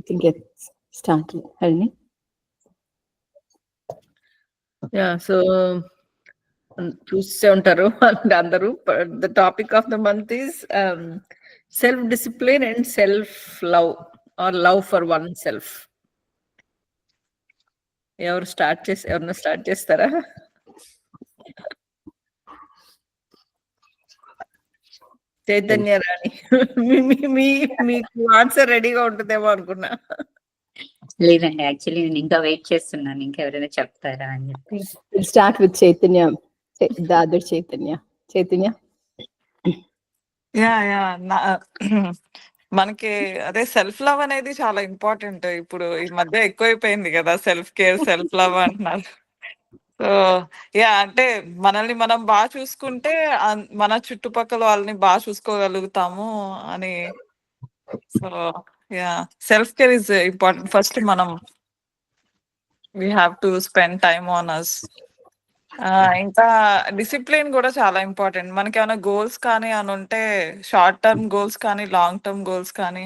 can get started. Harini? Yeah, so చూసే ఉంటారు అంటే అందరూ. The topic of the month is self discipline and self love or love for one self. ఎవరన్నా start చేస్తారా? చైతన్య రాణి, మీకు answer రెడీగా ఉంటుందేమో అనుకున్నా. లేదండి, యాక్చువల్లీ నేను ఇంకా వెయిట్ చేస్తున్నాను ఇంకెవరైనా చెప్తారా అని చెప్పి. Start with Chaitanya, the other Chaitanya. Chaitanya? Yeah మనకి అదే సెల్ఫ్ లవ్ అనేది చాలా ఇంపార్టెంట్. ఇప్పుడు ఈ మధ్య ఎక్కువైపోయింది కదా సెల్ఫ్ కేర్, సెల్ఫ్ లవ్ అంటున్నారు. సో అంటే మనల్ని మనం బాగా చూసుకుంటే మన చుట్టుపక్కల వాళ్ళని బాగా చూసుకోగలుగుతాము అని. So self care is important. First మనం we have to spend time on us. ఇంకా డిసిప్లిన్ కూడా చాలా ఇంపార్టెంట్. మనకి ఏమైనా గోల్స్ కానీ అని ఉంటే, షార్ట్ టర్మ్ గోల్స్ కానీ లాంగ్ టర్మ్ గోల్స్ కానీ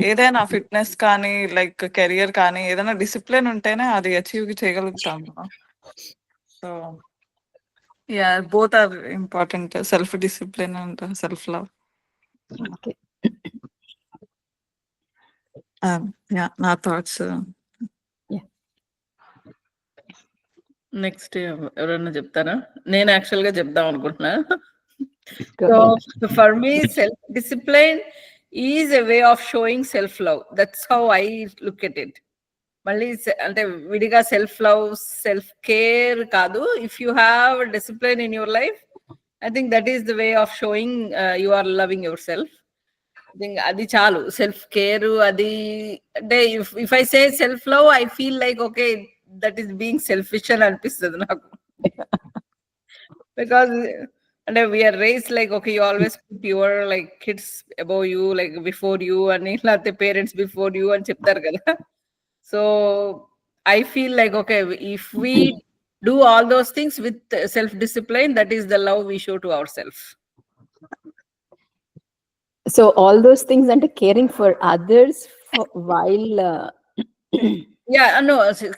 ఏదైనా ఫిట్నెస్ కానీ లైక్ కెరియర్ కానీ ఏదైనా డిసిప్లిన్ ఉంటేనే అది అచీవ్ చేయగలుగుతాము. So both are important, self discipline and self love. నా థాట్స్. నెక్స్ట్ ఎవరన్నా చెప్తారా? నేను యాక్చువల్గా చెప్దాం అనుకుంటున్నా. So for me self discipline is a way of showing self love. That's how I look at it. మళ్ళీ అంటే విడిగా సెల్ఫ్ లవ్, సెల్ఫ్ కేర్ కాదు. If you have discipline in your life, I think that is the way of showing you are loving yourself. I think అది చాలు. Self care అది అంటే if I say self love, I feel like okay that is being selfish అని అనిపిస్తుంది నాకు. Because అంటే we are raised like okay you always put your like kids above you, like before you అని, లేకపోతే parents before you అని చెప్తారు కదా. So I feel like okay if we do all those things with self discipline, that is the love we show to our self. So all those things and caring for others while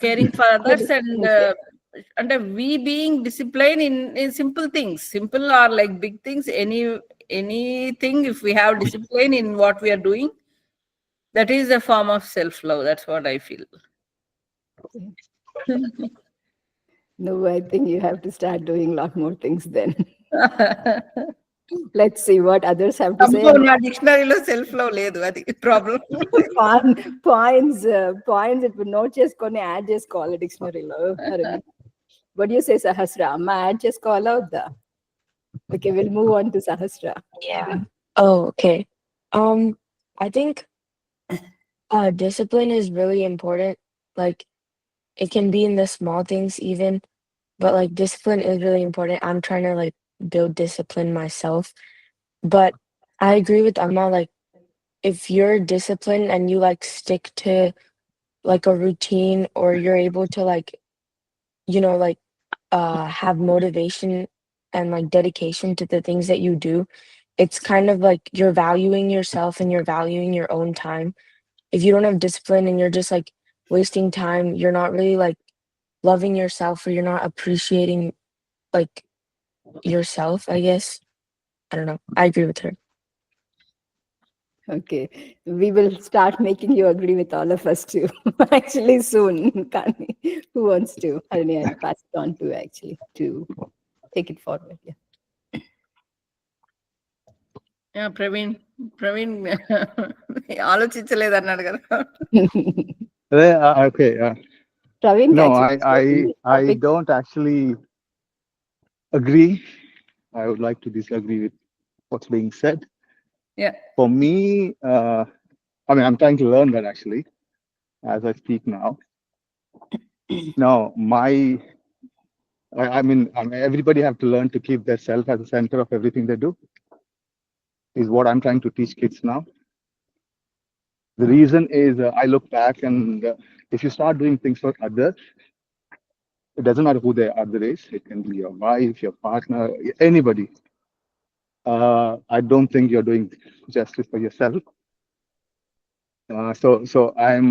caring for others and we being disciplined in simple things, simple or like big things, anything, if we have discipline in what we are doing, that is a form of self love. That's what I feel. No, I think you have to start doing a lot more things then. Let's see what others have to say. నా డిక్షనరీలో self love లేదు, అది problem. Points ఇప్పుడు note చేసుకొని add చేసుకోవాలి డిక్షనరీలో. What do you say, Sahasra? అమ్మ add చేసుకోవాలా వద్దా? Okay, we'll move on to Sahasra. Yeah. Okay. I think discipline is really important. Like, it can be in the small things even, but like discipline is really important. I'm trying to like build discipline myself. But I agree with Amma, like if you're disciplined and you like stick to like a routine, or you're able to like, you know, like have motivation and like dedication to the things that you do, it's kind of like you're valuing yourself and you're valuing your own time. If you don't have discipline and you're just like wasting time, you're not really like loving yourself, or you're not appreciating like yourself, I guess. I don't know. I agree with her. Okay, we will start making you agree with all of us too. Actually soon. Kani, who wants to? Harini, I'll pass it on to actually to take it forward. Praveen ఆలోచించలేదు అన్నాడు కదా. Okay. Praveen, No, I don't actually agree. I would like to disagree with what's being said. Yeah. For me, I mean, I'm trying to learn that actually as I speak now. Now, I mean, everybody have to learn to keep their self at the center of everything they do, is what I'm trying to teach kids now. The reason is I look back and if you start doing things for others, it doesn't matter who they are, it can be your wife, your partner, anybody. I don't think you're doing justice for yourself. So I'm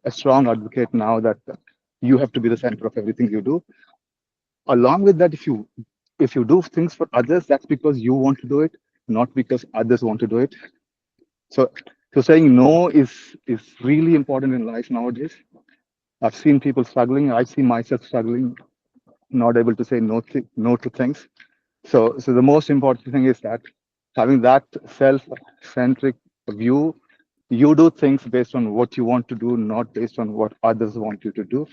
a strong advocate now that you have to be the center of everything you do. Along with that, if you do things for others, that's because you want to do it, not because others want to do it. So saying no is really important in life nowadays. I've seen people struggling. I see myself struggling, not able to say no to things. So the most important thing is that having that self-centric view, you do things based on what you want to do, not based on what others want you to do.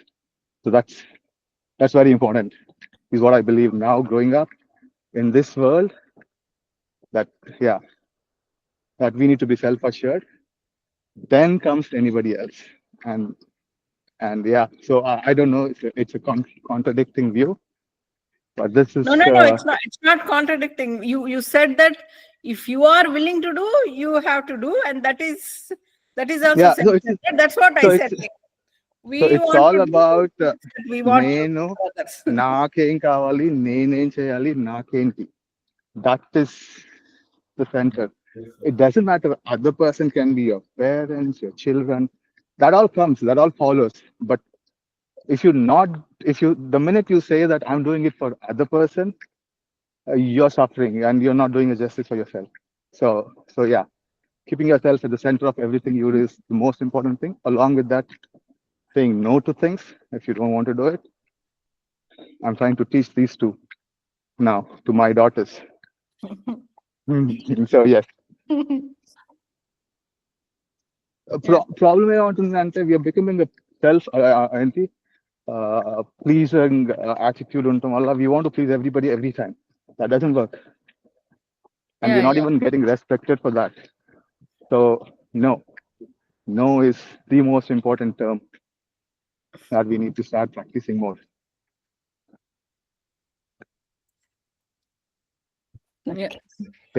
So that's very important. Is what I believe now. Growing up in this world, that that we need to be self-assured. Then comes anybody else, and yeah. So I don't know. It's a contradicting view, but this is No, it's not contradicting. You said that if you are willing to do, you have to do, and that is also yeah. self-centered. That's what I said. Like, So we it's want all to do about things that we want to నేను do for others. నాకేం కావాలి నేనేం చేయాలి నాకేంటి. That is the center. It doesn't matter. Other person can be your parents, your children. That all comes. That all follows. But the minute you say that I'm doing it for other person, you're suffering and you're not doing a justice for yourself. So yeah, keeping yourself at the center of everything you do is the most important thing. Along with that, saying no to things if you don't want to do it. I'm trying to teach these two now to my daughters. So yes. Problem ఏమవుతుందంటే we are becoming self ఏంటి pleasing attitude ఉండటం వల్ల we want to please everybody every time. That doesn't work, and we're not even getting respected for that. So no is the most important term that we need to start practicing more.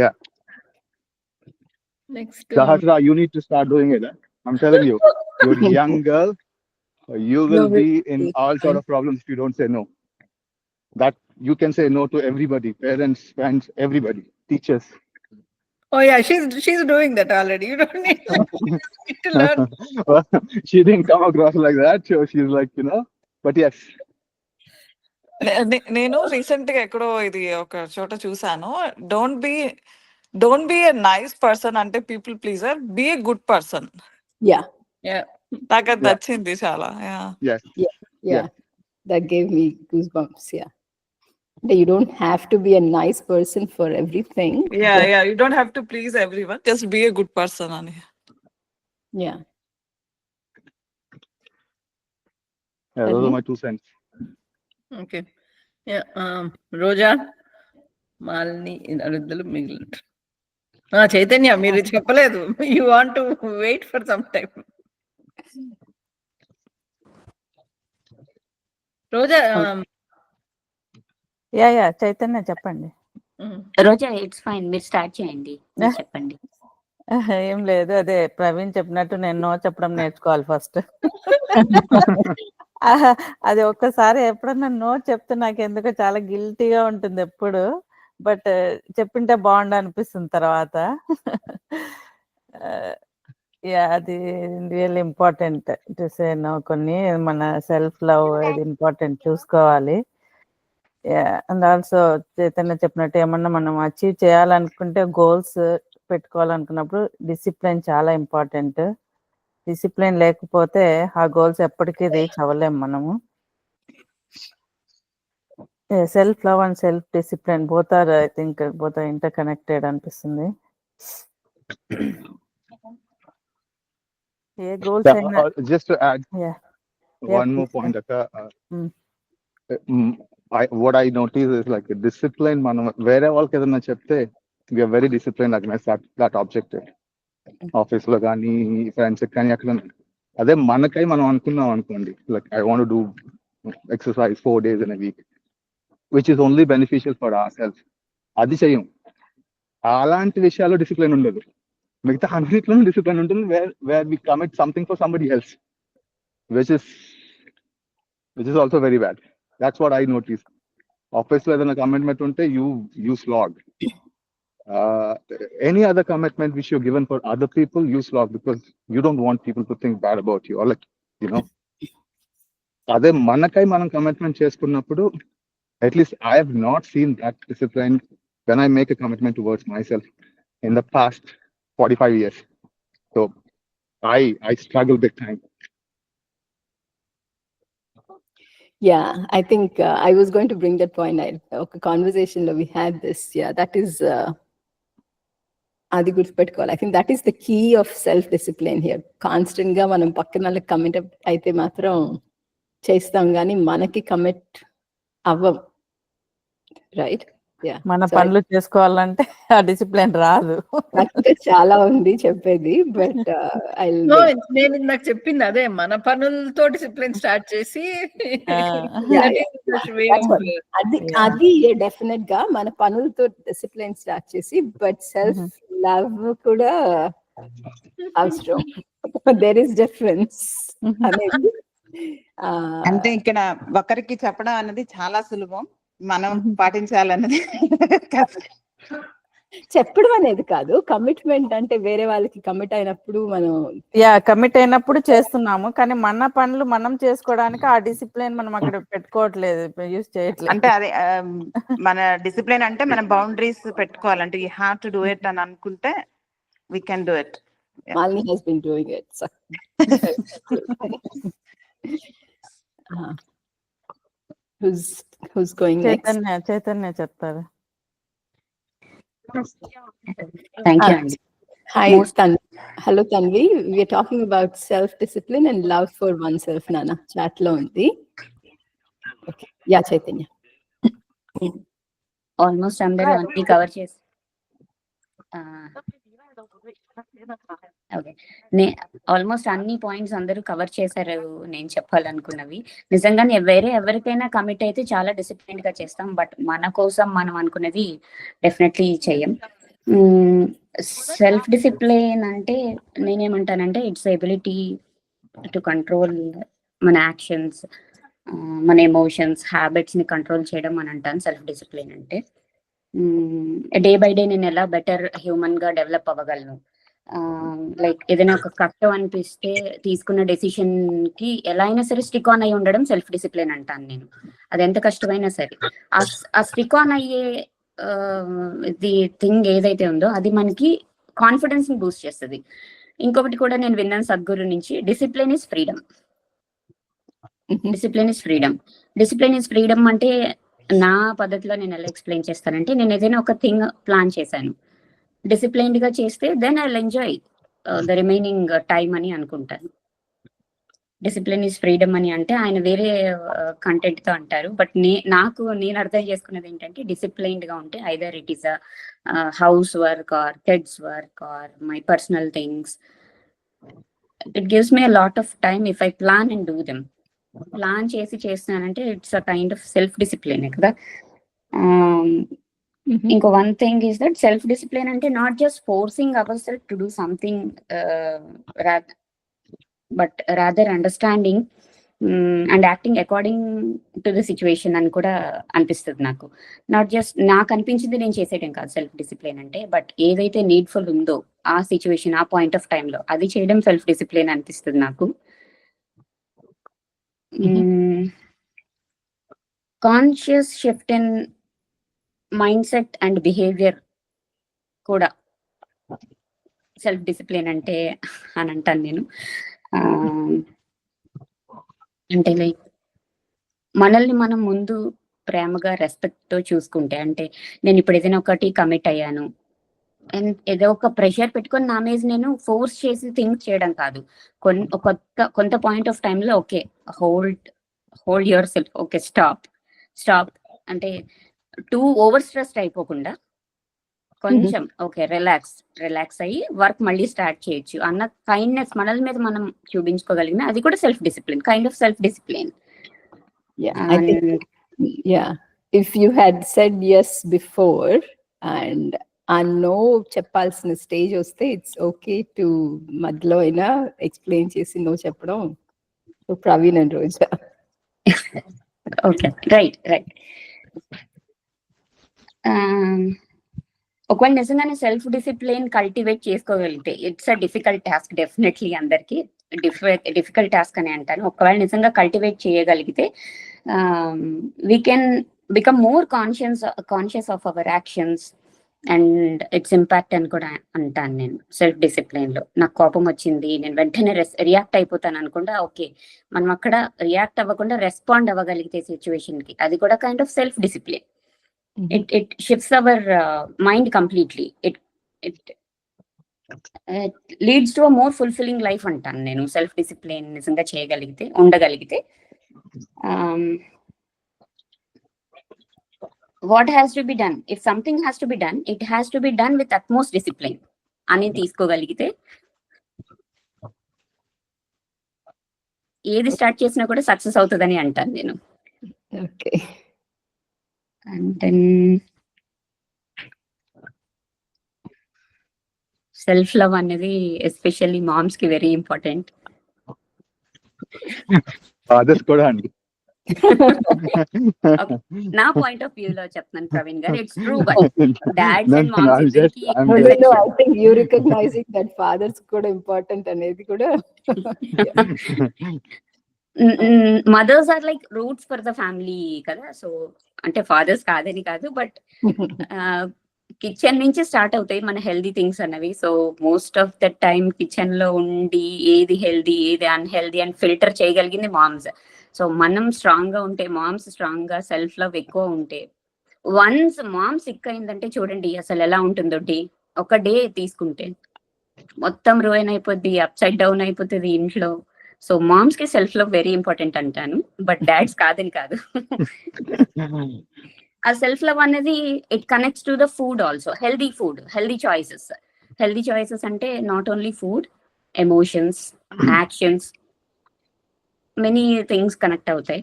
Yeah. Next, Sahasra, you need to start doing it. I'm telling you, you're a young girl. You will No, be in it's all sort fine. of problems if you don't say no. That you can say no to everybody, parents, friends, everybody, teachers. oh yeah, she's doing that already. You don't need to learn. Well, she didn't come across like that, so she's like, but yes. నేను recent గా ఎక్కడో ఇది ఒక చోట చూసాను. Don't be a nice person అంటే people pleaser, be a good person. Yeah. Yeah. నాకు అది నచ్చింది చాలా. Yes. Yeah. That gave me goosebumps. Yeah. You don't have to be a nice person for everything. Yeah, you don't have to please everyone, just be a good person అని. Yeah. Yeah, those are my 2 cents. Okay. Yeah. రోజా, మాలిని, అరుద్దలు మిగిలిన చైతన్య మీరు చెప్పలేదు. You want to wait for some time. Roja, yeah Chaitanya చెప్పండి. Roja it's fine, మీరు start చేయండి, మీరు చెప్పండి. ఏం లేదు, అదే ప్రవీణ్ చెప్పినట్టు నేను నో చెప్పడం నేర్చుకోవాలి ఫస్ట్. అది ఒక్కసారి ఎప్పుడన్నా నో చెప్తే నాకు ఎందుకో చాలా గిల్టీగా ఉంటుంది ఎప్పుడు, బట్ చెప్పింటే బాగుండు అనిపిస్తుంది తర్వాత. యా, అది real important to say no. కొన్ని మన సెల్ఫ్ లవ్ ఇది ఇంపార్టెంట్, చూసుకోవాలి. అండ్ ఆల్సో చైతన్య చెప్పినట్టు ఏమన్నా మనం అచీవ్ చేయాలనుకుంటే, గోల్స్ పెట్టుకోవాలనుకున్నప్పుడు డిసిప్లిన్ చాలా ఇంపార్టెంట్. డిసిప్లిన్ లేకపోతే ఆ గోల్స్ ఎప్పటికీ రీచ్ అవ్వలేము మనము. Self love and self discipline both are, I think both are interconnected అనిపిస్తుంది. ఏ గోల్స్ అయినా. Just to add one more point, what I notice is like a discipline. మనం వేరే వాళ్ళకి ఏదైనా చెప్తే we are very discipline against that objective. Office లో కానీ ఫ్రెండ్స్ కానీ అక్కడ, అదే మనకై మనం అనుకున్నాం అనుకోండి, like I want do exercise 4 days in a week, which is only beneficial for ourselves. అది చెయ్యం. అలాంటి విషయాల్లో డిసిప్లిన్ ఉండదు. మిగతా అన్నిట్లోనూ డిసిప్లిన్ ఉంటుంది, where we commit something for somebody else, which is also very bad. That's what I noticed. Office లో ఏదైనా కమిట్మెంట్ ఉంటే you slog. Any other commitment which you've given for other people, you slog, because you don't want people to think bad about you, or like, you know. అదే మనకై మనం commitment చేసుకున్నప్పుడు, at least I have not seen that discipline when I make a commitment towards myself in the past 45 years. So I struggle big time. Yeah, I think I was going to bring that point. Okay, conversation we had this. Yeah, that is adi gurtupeట్టుకోవాలి. I think that is the key of self discipline here. Constant గా మనం పక్కన వాళ్ళకి commit అయితే మాత్రం చేస్తాం, కానీ మనకి commit అవ్వం, right? Yeah, మన పనులు చేసుకోవాలంటే ఆ డిసిప్లిన్ రాదు. చాలా ఉంది చెప్పేది, బట్ నేను ఇందాక చెప్పింది అదే, మన పనులతో డిసిప్లిన్ స్టార్ట్ చేసి అది డెఫినెట్ గా మన పనులతో డిసిప్లిన్ స్టార్ట్ చేసి, బట్ సెల్ఫ్ లవ్ కూడా అవసరం. దేర్ ఇస్ డిఫరెన్స్ అనేది. అంటే ఇక్కడ ఒకరికి చెప్పడం అన్నది చాలా సులభం, మనం పాటించాలన్నది చెప్పడం అనేది కాదు. కమిట్మెంట్ అంటే వేరే వాళ్ళకి కమిట్ అయినప్పుడు మనం కమిట్ అయినప్పుడు చేస్తున్నాము, కానీ మన పనులు మనం చేసుకోవడానికి ఆ డిసిప్లిన్ మనం అక్కడ పెట్టుకోవట్లేదు, యూజ్ చేయట్లేదు. అంటే అదే మన డిసిప్లిన్ అంటే మన బౌండరీస్ పెట్టుకోవాలంటే you have to do it అని అనుకుంటే we can do it. Malini has been doing it. So. Who's going next? Chaitanya చెప్తారు. థ్యాంక్ యూ అండి. Hi, hello Tanvi. We are talking about self-discipline and love for oneself. Nana, chat lo undi. Okay. Yeah, Chaitanya. Almost అందరూ అన్ని cover చేసి okay, almost అన్ని points అందరూ cover చేశారు నేను చెప్పాలనుకున్నవి. నిజంగానే వేరే ఎవరికైనా కమిట్ అయితే చాలా డిసిప్లిన్ గా చేస్తాం, బట్ మన కోసం మనం అనుకున్నది డెఫినెట్లీ చెయ్యం. సెల్ఫ్ డిసిప్లిన్ అంటే నేనేమంటానంటే ఇట్స్ ఎబిలిటీ టు కంట్రోల్ మన యాక్షన్స్, మన ఎమోషన్స్, హ్యాబిట్స్ ని కంట్రోల్ చేయడం అని అంటాను సెల్ఫ్ డిసిప్లిన్ అంటే. డే బై డే నేను ఎలా బెటర్ హ్యూమన్ గా డెవలప్ అవ్వగలను, లైక్ ఏదైనా ఒక కష్టం అనిపిస్తే తీసుకున్న డెసిషన్ కి ఎలా అయినా సరే స్టిక్ ఆన్ అయి ఉండడం సెల్ఫ్ డిసిప్లిన్ అంటాను నేను. అది ఎంత కష్టమైనా సరే ఆ స్టిక్ ఆన్ అయ్యే ది థింగ్ ఏదైతే ఉందో అది మనకి కాన్ఫిడెన్స్ ని బూస్ట్ చేస్తుంది. ఇంకొకటి కూడా నేను విన్నాను సద్గురు నుంచి, discipline is freedom. Discipline is freedom. Discipline is freedom అంటే నా పద్ధతిలో నేను ఎలా ఎక్స్ప్లెయిన్ చేస్తానంటే, నేను ఏదైనా ఒక థింగ్ ప్లాన్ చేశాను, డిసిప్లైన్డ్ గా చేస్తే then I will enjoy the remaining time అని అనుకుంటాను. డిసిప్లిన్ ఇస్ ఫ్రీడమ్ అని అంటే ఆయన వేరే కంటెంట్ తో అంటారు, బట్ నేను అర్థం చేసుకున్నది ఏంటంటే, డిసిప్లైన్డ్ గా ఉంటే either it is house work or kids work or my personal things, it gives me a lot of time if I plan and do them. Plan చేసి చేస్తున్నానంటే it's a kind of self discipline కదా. ఇంకో one thing is that self discipline అంటే not just forcing our self to do something, but rather understanding and acting according to the situation అని కూడా అనిపిస్తుంది నాకు. Not just నాకు అనిపించింది నేను చేసేయడం కాదు సెల్ఫ్ డిసిప్లిన్ అంటే, బట్ ఏదైతే నీడ్ఫుల్ ఉందో ఆ సిచ్యువేషన్ ఆ పాయింట్ ఆఫ్ టైంలో అది చేయడం సెల్ఫ్ డిసిప్లిన్ అనిపిస్తుంది నాకు. Conscious shift in mind set and behaviour కూడా సెల్ఫ్ డిసిప్లిన్ అంటే అని అంటాను నేను. అంటే లైక్ మనల్ని మనం ముందు ప్రేమగా రెస్పెక్ట్ తో చూసుకుంటే, అంటే నేను ఇప్పుడు ఏదైనా ఒకటి కమిట్ అయ్యాను, ఏదో ఒక ప్రెషర్ పెట్టుకొని నా మీద నేను ఫోర్స్ చేసి థింక్ చేయడం కాదు. కొంత పాయింట్ ఆఫ్ టైంలో okay hold your self, okay stop అంటే టూ ఓవర్ స్ట్రెస్డ్ అయిపోకుండా కొంచెం ఓకే రిలాక్స్ అయ్యి వర్క్ మళ్ళీ స్టార్ట్ చేయొచ్చు అన్న కైండ్నెస్ మనల్ని మీద మనం చూపించుకోగలిగిన అది కూడా self discipline, kind of self discipline. If you had said yes before and no చెప్పాల్సిన స్టేజ్ వస్తే ఇట్స్ ఓకే టు మధ్యలో అయినా ఎక్స్ప్లెయిన్ చేసి నో చెప్పడం. Praveen and Roja. Okay, right. ఒకవేళ నిజంగానే సెల్ఫ్ డిసిప్లిన్ కల్టివేట్ చేసుకోగలిగితే it's a difficult task definitely, అందరికి డిఫికల్ట్ టాస్క్ అని అంటాను. ఒకవేళ నిజంగా కల్టివేట్ చేయగలిగితే we can become more conscious of our actions and it's impact అని కూడా అంటాను నేను. సెల్ఫ్ డిసిప్లిన్ లో నాకు కోపం వచ్చింది, నేను వెంటనే రియాక్ట్ అయిపోతాను అనుకుంటా, ఓకే మనం అక్కడ రియాక్ట్ అవ్వకుండా రెస్పాండ్ అవ్వగలిగితే సిచ్యువేషన్ కి, అది కూడా kind of self discipline. It shifts our mind completely. It leads to a more fulfilling life అంటాను నేను. సెల్ఫ్ డిసిప్లిన్ నిజంగా చేయగలిగితే, ఉండగలిగితే. What has to be done? If something has to be done, it has to be done with utmost discipline అని తీసుకోగలిగితే ఏది start చేసినా కూడా success అవుతుందని అంటాను నేను. Okay. And then self love అనేది ఎస్పెషల్లీ మామ్స్ కి వెరీ ఇంపార్టెంట్. ఫాదర్స్ కూడా అండి. నా పాయింట్ ఆఫ్ వ్యూ లో చెప్తున్నాను Praveen garu, it's true, but dads and moms I'm ఇద్దరికి I think you recognizing that fathers కూడా ఇంపార్టెంట్ అనేది కూడా. Mothers are like roots for the family కదా. సో అంటే ఫాదర్స్ కాదని కాదు, బట్ కిచెన్ నుంచి స్టార్ట్ అవుతాయి మన హెల్దీ థింగ్స్ అన్నవి. So most of the time kitchen లో ఉండి ఏది హెల్దీ ఏది అన్హెల్దీ అని ఫిల్టర్ చేయగలిగింది మామ్స్. సో మనం స్ట్రాంగ్ గా ఉంటే, మామ్స్ స్ట్రాంగ్ గా సెల్ఫ్ లవ్ ఎక్కువ ఉంటే, వన్స్ మామ్ సిక్ అయిందంటే చూడండి అసలు ఎలా ఉంటుందో డే, ఒక డే తీసుకుంటే మొత్తం రూయిన్ అయిపోద్ది, అప్ సైడ్ డౌన్ అయిపోతుంది ఇంట్లో. సో మామ్స్ కి సెల్ఫ్ లవ్ వెరీ ఇంపార్టెంట్ అంటాను, బట్ డాడ్స్ కాదని కాదు. ఆ సెల్ఫ్ లవ్ అనేది it connects to the food also. Healthy food, healthy choices అంటే not only food, emotions, actions, many things connect అవుతాయి.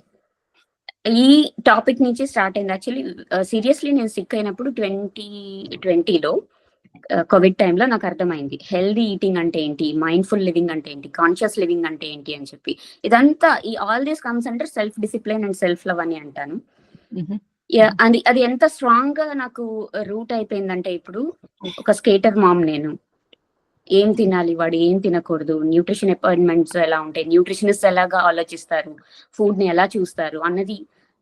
ఈ టాపిక్ నుంచి స్టార్ట్ అయింది యాక్చువల్లీ. సీరియస్లీ నేను సిక్ అయినప్పుడు 2020లో కోవిడ్ టైంలో నాకు అర్థమైంది హెల్దీ ఈటింగ్ అంటే ఏంటి, మైండ్ఫుల్ లివింగ్ అంటే ఏంటి, కాన్షియస్ లివింగ్ అంటే ఏంటి అని చెప్పి. ఇదంతా ఈ all these comes under self discipline and self love అని అంటాను. అది ఎంత స్ట్రాంగ్ గా నాకు రూట్ అయిపోయిందంటే, ఇప్పుడు ఒక స్కేటర్ మామ్ నేను, ఏం తినాలి, వాడు ఏం తినకూడదు, న్యూట్రిషన్ అపాయింట్మెంట్స్ ఎలా ఉంటాయి, న్యూట్రిషనిస్ట్ ఎలాగా ఆలోచిస్తారు, ఫుడ్ ని ఎలా చూస్తారు అన్నది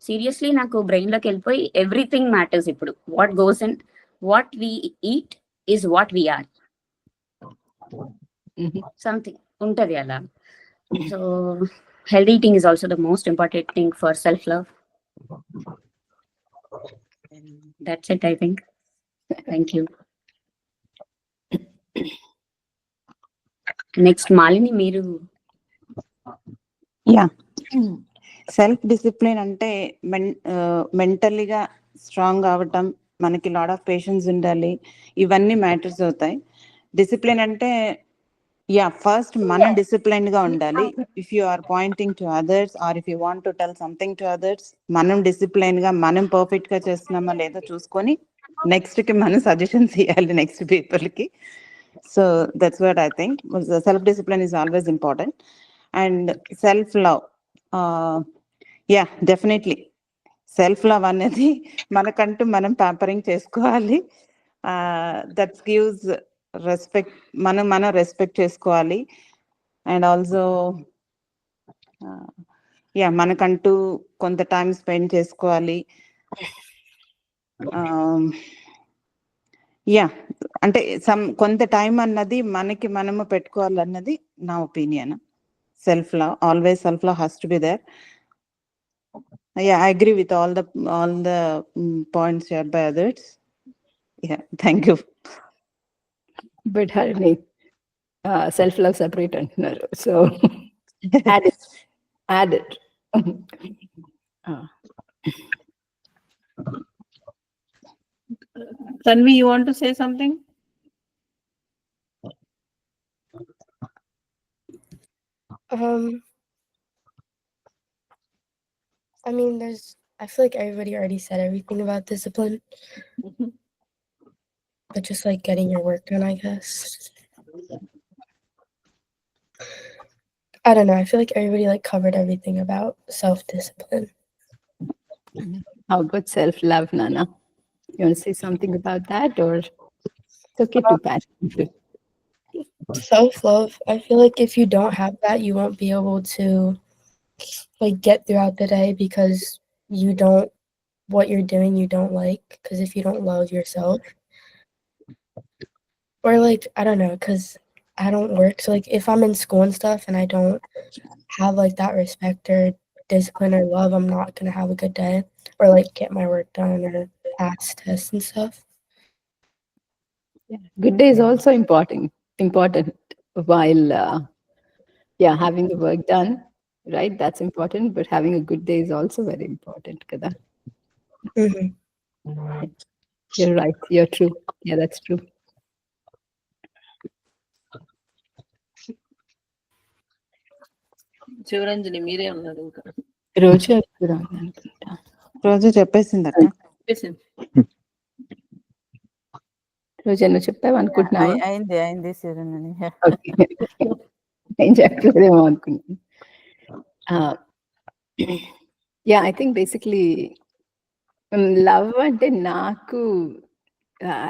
సీరియస్లీ నాకు బ్రెయిన్ లోకి వెళ్ళిపోయి ఎవ్రీథింగ్ మ్యాటర్స్ ఇప్పుడు. What goes and what we eat is what we are, something ఉంటది అలా. So healthy eating is also the most important thing for self love. That's it, I think. Thank you. Next, Malini, మీరు. Yeah, self discipline అంటే మెంటలీగా strong అవ్వటం, మనకి lot of patience ఉండాలి, ఇవన్నీ matters అవుతాయి. డిసిప్లిన్ అంటే యా ఫస్ట్ మనం డిసిప్లైన్ గా ఉండాలి. If you are pointing to others or if you want to tell something to others, మనం డిసిప్లైన్ గా మనం పర్ఫెక్ట్ గా చేస్తున్నామా లేదో చూసుకొని నెక్స్ట్ కి మనం సజెషన్స్ ఇవ్వాలి నెక్స్ట్ పీపుల్ కి. So that's what I think. Self discipline is always important. And self love, yeah definitely self love అనేది మనకంటూ మనం ప్యాంపరింగ్ చేసుకోవాలి. దట్ గివ్స్ రెస్పెక్ట్, మనం రెస్పెక్ట్ చేసుకోవాలి. అండ్ ఆల్సో యా మనకంటూ కొంత టైం స్పెండ్ చేసుకోవాలి. యా అంటే కొంత టైం అన్నది మనకి మనము పెట్టుకోవాలన్నది నా opinion. Self love, always self love has to be there. Yeah, I agree with all the points shared by others. Yeah, thank you. But Harini, self love separate antunaru, so add it. Tanvi, you want to say something? I mean, I feel like everybody already said everything about discipline. But just like getting your work done, I guess. I don't know. I feel like everybody like covered everything about self-discipline. How about self love, Nana? You want to say something about that, or? It's okay to pass. Self-love, I feel like if you don't have that, you won't be able to like get throughout the day because what you're doing you don't like, because if you don't love yourself, or like I don't know, because I don't work, so like if I'm in school and stuff and I don't have like that respect or discipline or love, I'm not gonna have a good day or like get my work done or pass tests and stuff. Yeah. Good day is also important while having the work done, right? That's important, but having a good day is also very important, kada. Mhm. You're right. You're true. Yeah, that's true. Shivaranjani మీరే ఉన్నారు ఇంకా రోజు కూడా అనుకుంటా. రోజు చెప్పేసింది అక్క. చెప్పేసింది. రోజు నువ్వు చెప్పావు అనుకుంటున్నావా? అయింది శివరంజని. ఓకే. నేను చెప్పలేదేమో అనుకున్నాను. Yeah, I think basically love అంటే నాకు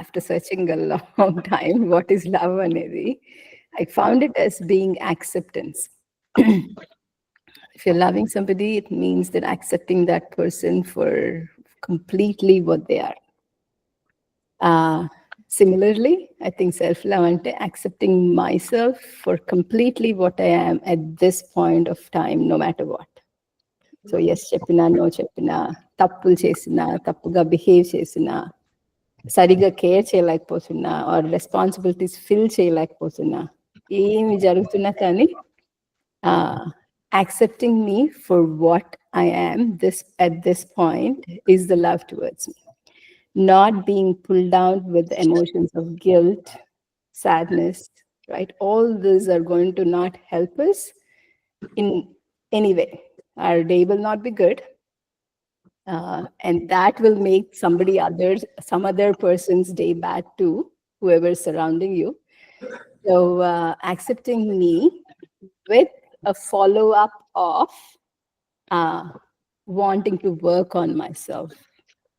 after searching a long time what is love అనేది, I found it as being acceptance. If you're loving somebody, it means that accepting that person for completely what they are. Similarly, I think self-love ante accepting myself for completely what I am at this point of time, no matter what. So yes cheppina, no cheppina, tappulu chesina, tappuga behave chesina, సరిగా care చేయలేకపోతున్నా are responsibilities fill చేయలేకపోతున్నా, ఏమి జరుగుతున్నా కానీ accepting me for what I am at this point is the love towards me. Not being pulled down with emotions of guilt, sadness, right? All these are going to not help us in any way. Our day will not be good. And that will make some other person's day bad too, whoever's surrounding you. So accepting me with a follow-up of wanting to work on myself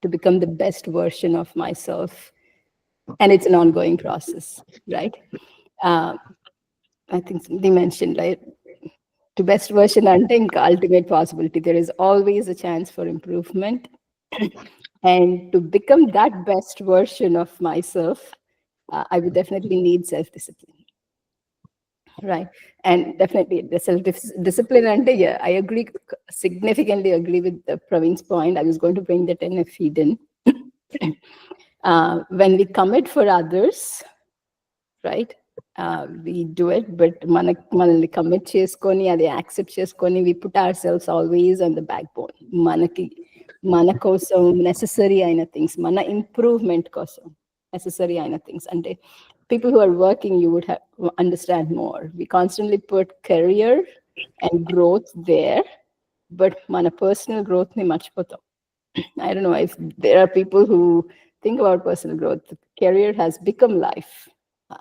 to become the best version of myself. And it's an ongoing process, right? I think somebody mentioned, right? To best version ante inka ultimate possibility. There is always a chance for improvement. And to become that best version of myself, I would definitely need self-discipline. Right. And definitely the self-discipline ante, yeah, I significantly agree with Praveen's point. I was going to bring that in if he didn't. When we commit for others, right? We do it, but manalni commit cheskoni adi accept cheskoni, we put ourselves always on the backbone. Mana kosam necessary aina things, mana improvement kosam necessary aina things. Ante people who are working, you would understand more. We constantly put career and growth there, but mana personal growth ni marchipotam. I don't know if there are people who think about personal growth. Career has become life.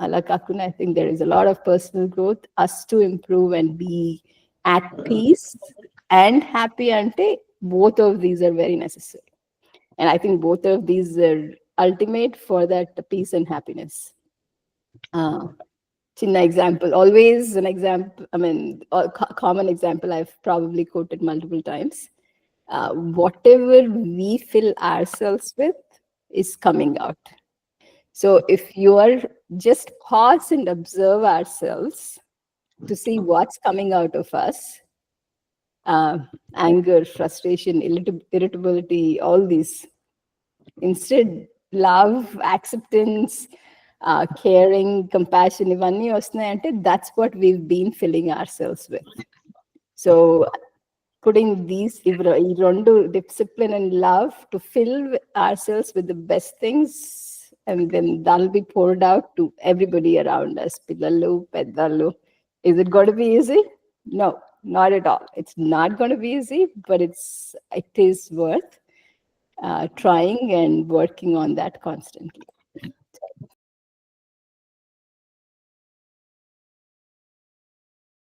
Ala kakuna, I think there is a lot of personal growth, us to improve and be at peace and happy ante both of these are very necessary. And I think both of these are ultimate for that peace and happiness. Chinna example, always an example, I mean, common example I've probably quoted multiple times. Whatever we fill ourselves with is coming out. So if you are just pause and observe ourselves to see what's coming out of us, anger, frustration, irritability, all these, instead love, acceptance, caring, compassion, ivanni vastnayi ante that's what we've been filling ourselves with. So putting these discipline and love to fill ourselves with the best things, and then that'll be poured out to everybody around us. Pillallu, peddalu. Is it going to be easy? No, not at all. It's not going to be easy, but it is worth trying and working on that constantly.